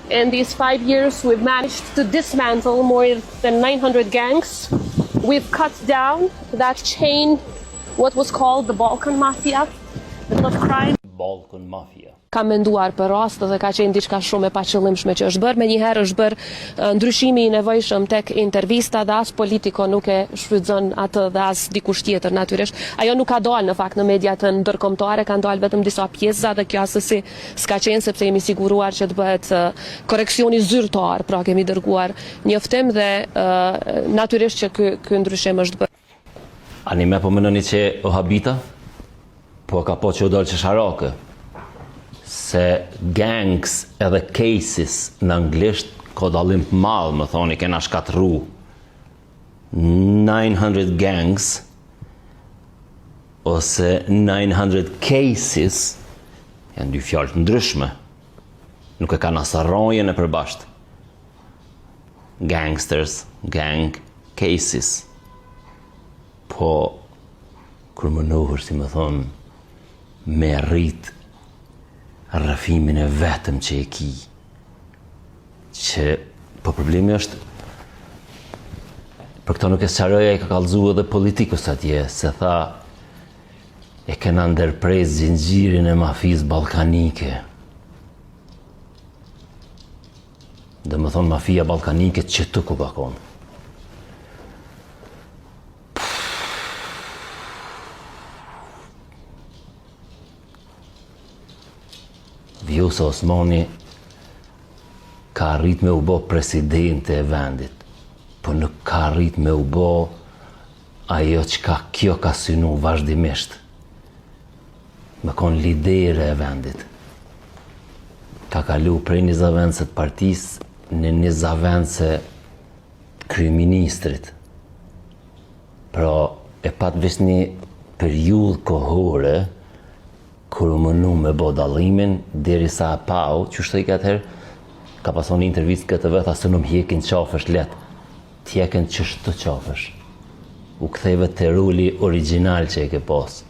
In these 5 years, we've managed to dismantle more than 900 gangs. We've cut down that chain, what was called the Balkan Mafia, the drug crime. Balkan Mafia. Ka menduar për rast dhe ka qenë diçka shumë e paqëllimshme që është bërë. Menjëherë është bërë ndryshimi i nevojshëm tek intervista dhe as politiko nuk e shfrytëzon atë dhe as dikush tjetër natyrisht. Ajo nuk ka dalë në fakt në mediat ndërkombëtare, kanë dalë vetëm disa pjesa dhe kjo asesi s'ka qenë sepse jemi siguruar që të bëhet koreksioni zyrtar, pra kemi dërguar njoftim dhe natyrisht që ky ndryshim është bërë. Ani me po mendoni që o habita? Po ka po që u dalë që sharake? Se gangs edhe cases në anglisht ka dallim madh, më thoni, kena shkatru 900 gangs ose 900 cases janë dy fjalë të ndryshme. Nuk e kanë as rrojën e përbashkët. Gangsters, gang, cases. Po kur më nuhër, si më thonë, me rrit rrëfimin e vetëm që e ki. Që, po problemi është, për këto nuk e sqaroja, e ka kallëzu edhe politikus atje, se tha, e kena ndërpres zinxhirin e mafisë ballkanike. Dhe më thonë mafia ballkanike që të ku bakon. Vjosa Osmani ka arrit me u bo presidente e vendit, po nuk ka arrit me u bo ajo që kjo ka synu vazhdimisht, me kon lidere e vendit. Ka kalu prej një zavendse të partis në një zavendse kryeministrit. Pra e pat vesh një periudhë kohore kur u mënu me bo dallimin, deri sa pau, që shtëjke atëherë, ka pason një intervjist këtë vetë, asë në më hjekin qafësh letë, tjeken qështë të qafësh. U ktheve të ruli original që e ke pas.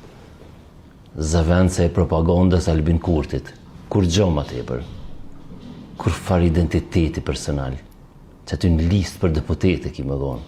Zëvendse e propagandës Albin Kurtit, kur gjoma të tepër, kur far identiteti personal, që aty në listë për deputete ki më gonë.